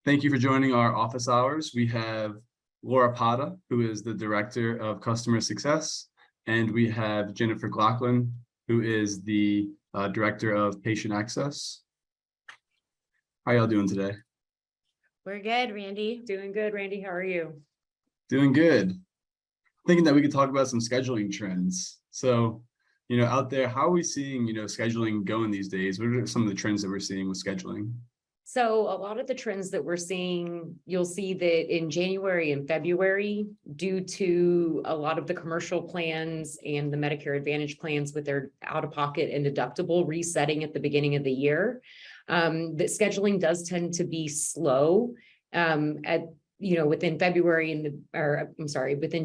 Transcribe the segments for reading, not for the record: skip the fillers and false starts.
Thank you for joining our office hours. We have Lora Pada, who is the Director of Customer Success, and we have Jennifer Glocklin, who is the Director of Patient Access. How are y'all doing today? We're good, Randy. Doing good, Randy. How are you? Doing good. Thinking that we could talk about some scheduling trends. So, out there, how are we seeing, scheduling going these days? What are some of the trends that we're seeing with scheduling? So a lot of the trends that we're seeing, you'll see that in January and February, due to a lot of the commercial plans and the Medicare Advantage plans with their out-of-pocket and deductible resetting at the beginning of the year, that scheduling does tend to be slow within within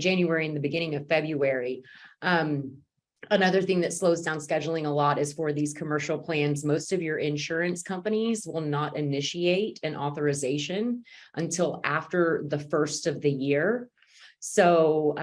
January and the beginning of February. Another thing that slows down scheduling a lot is for these commercial plans. Most of your insurance companies will not initiate an authorization until after the first of the year. So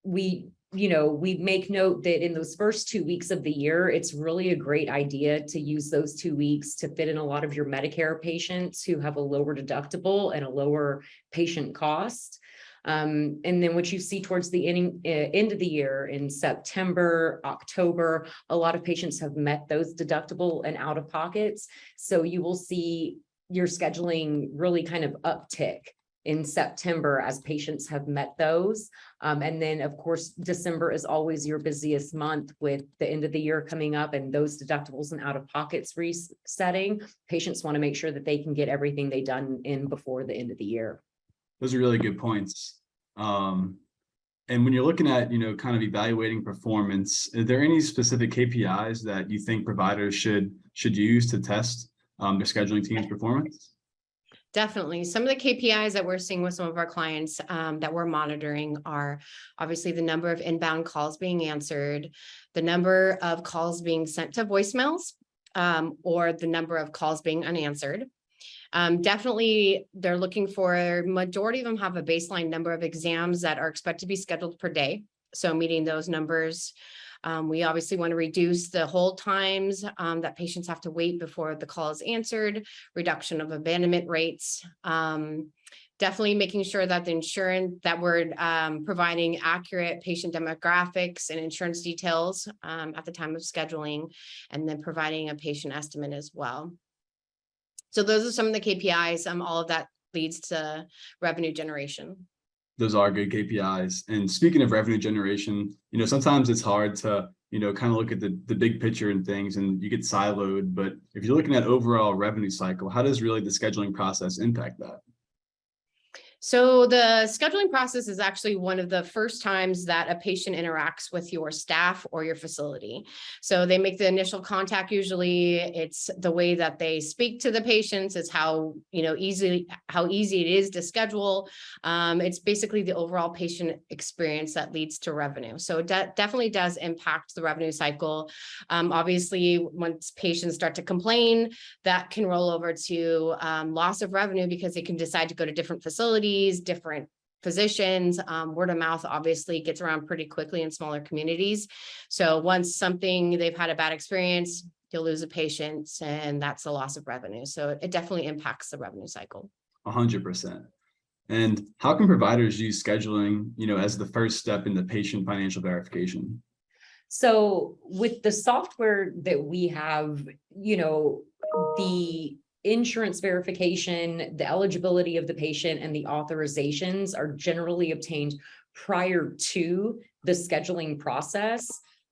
we make note that in those first 2 weeks of the year, it's really a great idea to use those 2 weeks to fit in a lot of your Medicare patients who have a lower deductible and a lower patient cost. And then what you see towards the end of the year in September, October, a lot of patients have met those deductible and out of pockets. So you will see your scheduling really kind of uptick in September as patients have met those. And then of course, December is always your busiest month with the end of the year coming up and those deductibles and out of pockets resetting. Patients want to make sure that they can get everything they done in before the end of the year. Those are really good points. And when you're looking at, kind of evaluating performance, are there any specific KPIs that you think providers should use to test their scheduling team's performance? Definitely. Some of the KPIs that we're seeing with some of our clients that we're monitoring are obviously the number of inbound calls being answered, the number of calls being sent to voicemails, or the number of calls being unanswered. Definitely, they're looking for, majority of them have a baseline number of exams that are expected to be scheduled per day. So meeting those numbers, we obviously want to reduce the hold times that patients have to wait before the call is answered, reduction of abandonment rates, definitely making sure that the insurance that we're providing accurate patient demographics and insurance details at the time of scheduling, and then providing a patient estimate as well. So those are some of the KPIs. All of that leads to revenue generation. Those are good KPIs. And speaking of revenue generation, sometimes it's hard to, kind of look at the big picture and things and you get siloed. But if you're looking at overall revenue cycle, how does really the scheduling process impact that? So the scheduling process is actually one of the first times that a patient interacts with your staff or your facility. So they make the initial contact. Usually it's the way that they speak to the patients. It's how easy it is to schedule. It's basically the overall patient experience that leads to revenue. So it definitely does impact the revenue cycle. Obviously, once patients start to complain, that can roll over to loss of revenue because they can decide to go to different facilities, different physicians. Word of mouth obviously gets around pretty quickly in smaller communities. So once they've had a bad experience, you'll lose a patient and that's a loss of revenue. So it definitely impacts the revenue cycle. 100%. And how can providers use scheduling, as the first step in the patient financial verification? So with the software that we have, the insurance verification, the eligibility of the patient, and the authorizations are generally obtained prior to the scheduling process.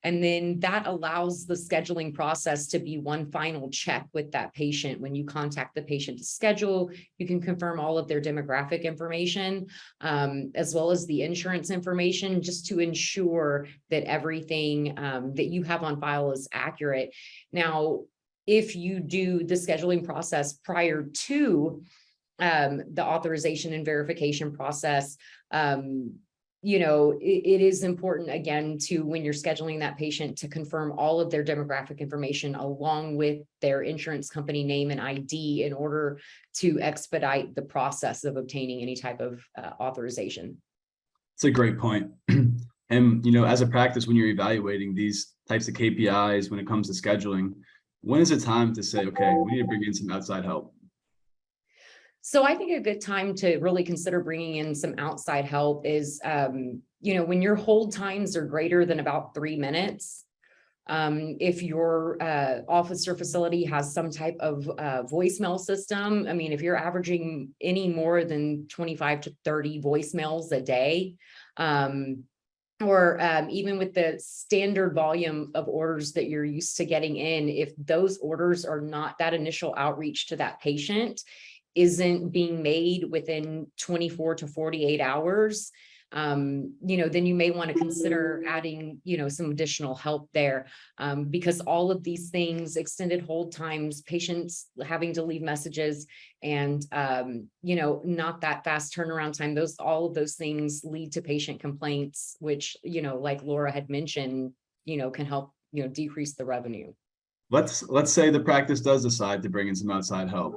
And then that allows the scheduling process to be one final check with that patient. When you contact the patient to schedule, you can confirm all of their demographic information, as well as the insurance information, just to ensure that everything that you have on file is accurate. Now, if you do the scheduling process prior to the authorization and verification process, it is important, again, to when you're scheduling that patient to confirm all of their demographic information along with their insurance company name and ID in order to expedite the process of obtaining any type of authorization. It's a great point. And, as a practice, when you're evaluating these types of KPIs, when it comes to scheduling, when is it time to say, okay, we need to bring in some outside help? So I think a good time to really consider bringing in some outside help is, when your hold times are greater than about 3 minutes. If your office or facility has some type of voicemail system, I mean, if you're averaging any more than 25 to 30 voicemails a day, or even with the standard volume of orders that you're used to getting in, if those orders are not, that initial outreach to that patient isn't being made within 24 to 48 hours, then you may want to consider adding, some additional help there. Because all of these things, extended hold times, patients having to leave messages, and, not that fast turnaround time, all of those things lead to patient complaints, which, like Laura had mentioned, can help, decrease the revenue. Let's say the practice does decide to bring in some outside help.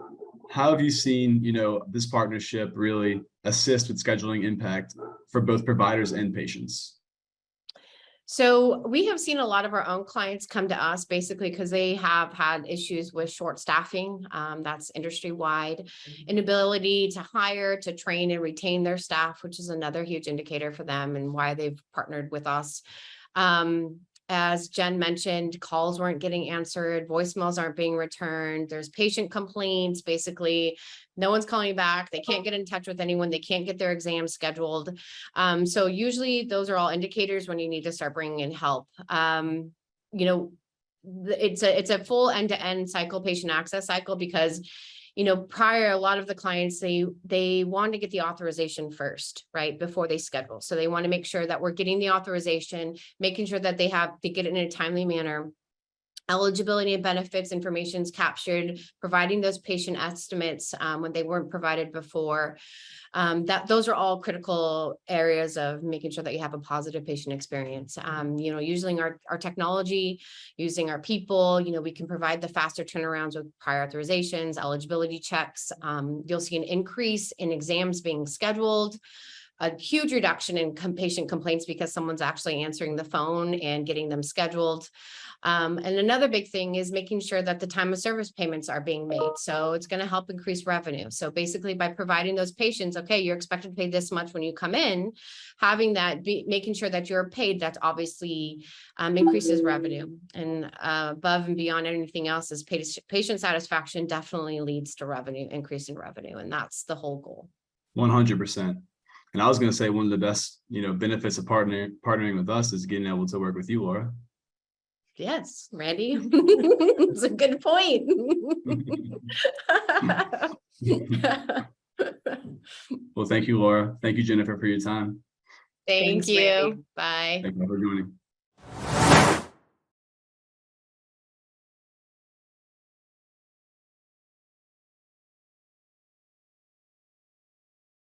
How have you seen, this partnership really assist with scheduling impact for both providers and patients? So we have seen a lot of our own clients come to us basically because they have had issues with short staffing. That's industry wide, inability to hire, to train and retain their staff, which is another huge indicator for them and why they've partnered with us. As Jen mentioned, calls weren't getting answered, voicemails aren't being returned. There's patient complaints. Basically, no one's calling back. They can't get in touch with anyone. They can't get their exams scheduled. So usually those are all indicators when you need to start bringing in help. It's a full end-to-end cycle, patient access cycle, because prior, a lot of the clients, they want to get the authorization first, right, before they schedule. So they want to make sure that we're getting the authorization, making sure that they get it in a timely manner. Eligibility and benefits information is captured, providing those patient estimates when they weren't provided before. Those are all critical areas of making sure that you have a positive patient experience. Using our technology, using our people, we can provide the faster turnarounds with prior authorizations, eligibility checks. You'll see an increase in exams being scheduled, a huge reduction in patient complaints because someone's actually answering the phone and getting them scheduled. And another big thing is making sure that the time of service payments are being made. So it's going to help increase revenue. So basically by providing those patients, okay, you're expected to pay this much when you come in, having that, making sure that you're paid, that obviously increases revenue. And above and beyond anything else is patient satisfaction definitely leads to revenue, increase in revenue. And that's the whole goal. 100%. And I was going to say one of the best, benefits of partnering with us is getting able to work with you, Laura. Yes, Randy. It's a good point. Well, thank you, Laura. Thank you, Jennifer, for your time. Thank Thanks, you. Randy. Bye. Thank you for joining.